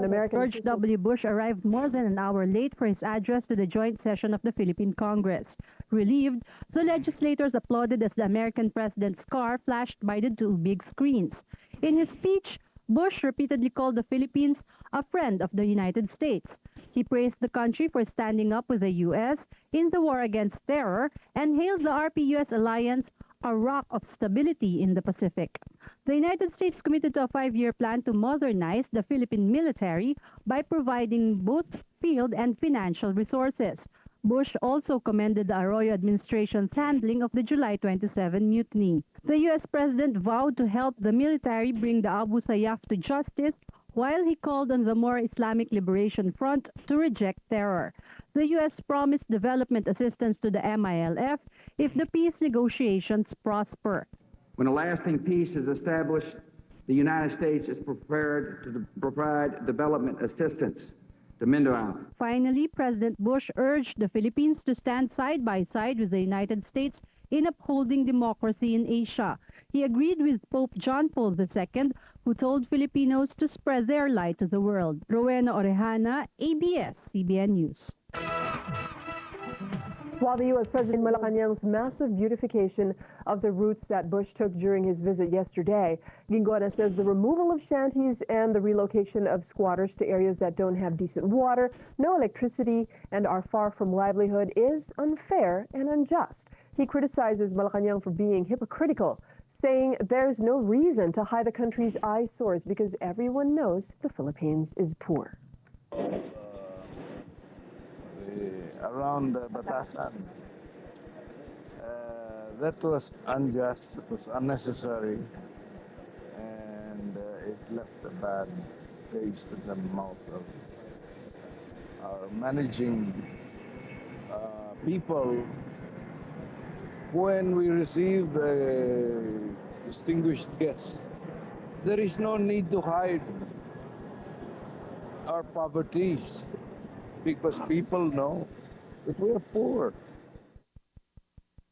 an American George W. Bush arrived more than an hour late for his address to the joint session of the Philippine Congress. Relieved, the legislators applauded as the American president's car flashed by the two big screens. In his speech, Bush repeatedly called the Philippines a friend of the United States. He praised the country for standing up with the U.S. in the war against terror and hailed the RP-U.S. alliance a rock of stability in the Pacific. The United States committed to a 5-year plan to modernize the Philippine military by providing both field and financial resources. Bush also commended the Arroyo administration's handling of the July 27 mutiny. The U.S. president vowed to help the military bring the Abu Sayyaf to justice, while he called on the more Islamic Liberation Front to reject terror. The U.S. promised development assistance to the MILF if the peace negotiations prosper. When a lasting peace is established, the United States is prepared to provide development assistance to Mindanao. Finally, President Bush urged the Philippines to stand side by side with the United States in upholding democracy in Asia. He agreed with Pope John Paul II, who told Filipinos to spread their light to the world. Rowena Orejana, ABS-CBN News. While the U.S. President Malacanang's massive beautification of the routes that Bush took during his visit yesterday, Gingona says the removal of shanties and the relocation of squatters to areas that don't have decent water, no electricity, and are far from livelihood is unfair and unjust. He criticizes Malacanang for being hypocritical, saying there's no reason to hide the country's eyesores because everyone knows the Philippines is poor. Around Batasan, that was unjust, it was unnecessary, and it left a bad taste in the mouth of our managing people. When we receive a distinguished guest, there is no need to hide our poverties, because people know that we are poor.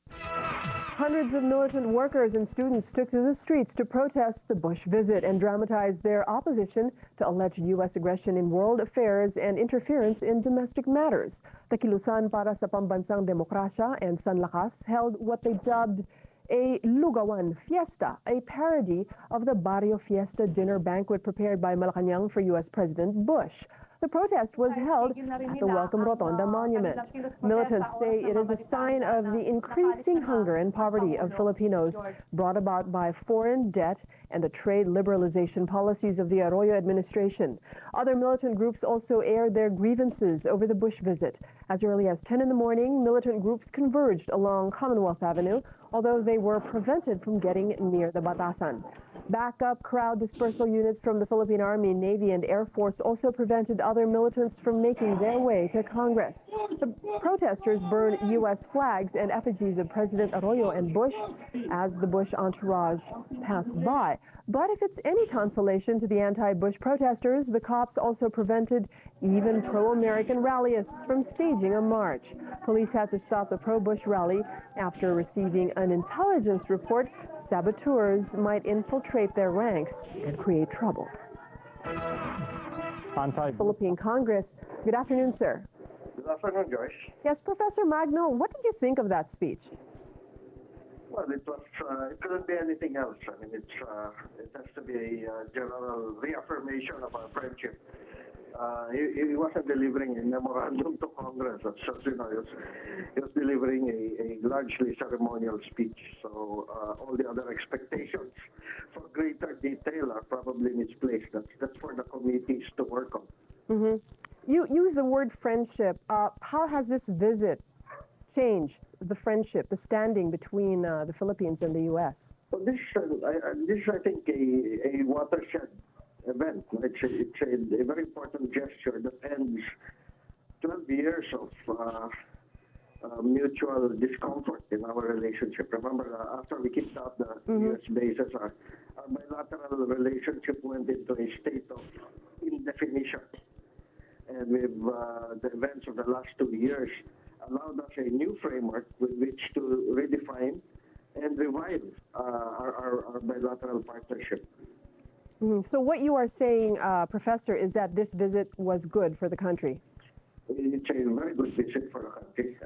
Hundreds of militant workers and students took to the streets to protest the Bush visit and dramatize their opposition to alleged U.S. aggression in world affairs and interference in domestic matters. The Kilusan para sa Pambansang Demokrasya and Sanlakas held what they dubbed a Lugawan Fiesta, a parody of the Barrio Fiesta dinner banquet prepared by Malacanang for U.S. President Bush. The protest was held at the Welcome Rotonda Monument. Militants say it is a sign of the increasing hunger and poverty of Filipinos brought about by foreign debt and the trade liberalization policies of the Arroyo administration. Other militant groups also aired their grievances over the Bush visit. As early as 10 in the morning, militant groups converged along Commonwealth Avenue, although they were prevented from getting near the Batasan. Backup crowd dispersal units from the Philippine Army, Navy, and Air Force also prevented other militants from making their way to Congress. The protesters burned U.S. flags and effigies of President Arroyo and Bush as the Bush entourage passed by. But if it's any consolation to the anti-Bush protesters, the cops also prevented even pro-American rallyists from staging a march. Police had to stop the pro-Bush rally after receiving an intelligence report saboteurs might infiltrate their ranks and create trouble. Philippine Congress. Good afternoon, sir. Good afternoon, Joyce. Yes, Professor Magno, what did you think of that speech? Well, it couldn't be anything else. I mean, it has to be a general reaffirmation of our friendship. He wasn't delivering a memorandum to Congress. As you know, he was delivering a largely ceremonial speech. So all the other expectations for greater detail are probably misplaced. That's for the committees to work on. Mm-hmm. You use the word friendship. How has this visit changed the friendship, the standing between the Philippines and the U.S.? Well, this is, I think, a watershed event. It's a very important gesture that ends 12 years of mutual discomfort in our relationship. Remember, after we kicked out the U.S. bases, our bilateral relationship went into a state of indefinition. And with the events of the last 2 years allowed us a new framework with which to redefine and revive our bilateral partnership. So what you are saying, Professor, is that this visit was good for the country? It's a very good visit for the country.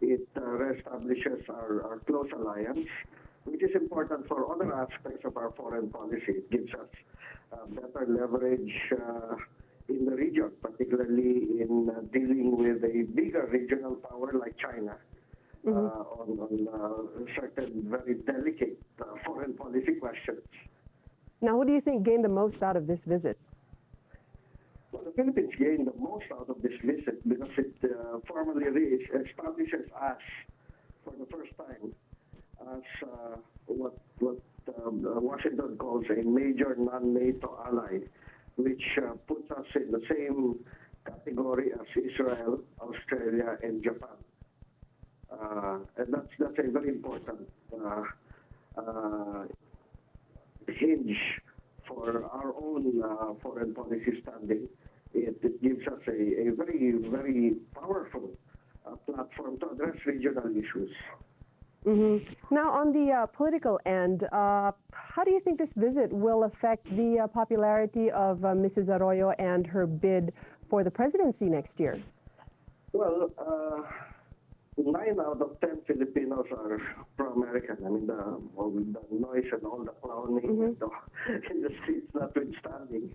It reestablishes our close alliance, which is important for other aspects of our foreign policy. It gives us better leverage in the region, particularly in dealing with a bigger regional power like China on certain very delicate foreign policy questions. Now, who do you think gained the most out of this visit? Well, the Philippines gained the most out of this visit because it formally establishes us, for the first time, as what Washington calls a major non-NATO ally, which puts us in the same category as Israel, Australia, and Japan. And that's a very important hinge for our own foreign policy standing. It gives us a very, very powerful platform to address regional issues. Now, on the political end, how do you think this visit will affect the popularity of Mrs. Arroyo and her bid for the presidency next year? Well, 9 out of 10 Filipinos are pro-American. I mean, all the noise and all the clowning in the streets notwithstanding,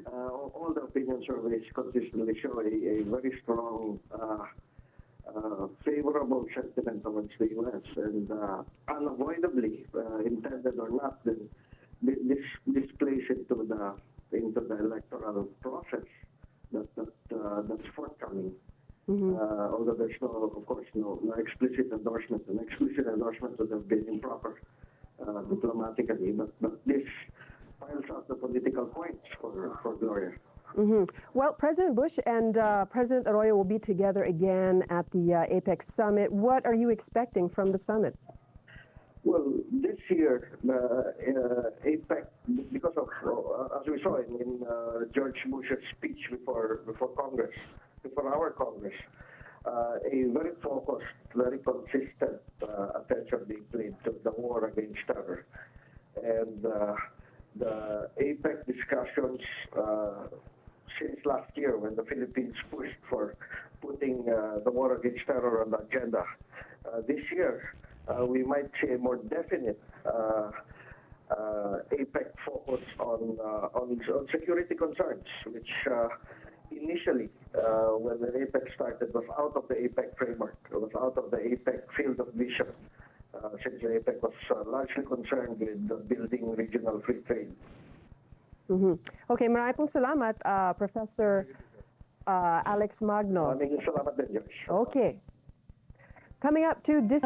all the opinion surveys consistently show a very strong favorable sentiment towards the U.S. and unavoidably, intended or not, then this plays into the electoral process that's forthcoming. Although there's of course, no explicit endorsement. An explicit endorsement would have been improper diplomatically, but this piles out the political points for Gloria. Well, President Bush and President Arroyo will be together again at the APEC summit. What are you expecting from the summit? Well, this year, APEC, because of, as we saw in George Bush's speech before Congress, before our Congress, a very focused, very consistent attention being paid to the war against terror. And the APEC discussions since last year, when the Philippines pushed for putting the war against terror on the agenda, this year we might see a more definite APEC focus on security concerns, which initially, when the APEC started, was out of the APEC framework. It was out of the APEC field of vision, since the APEC was largely concerned with building regional free trade. Okay, maraming pong salamat, Professor Alex Magno. Maraming salamat din, Josh. Okay. Coming up to this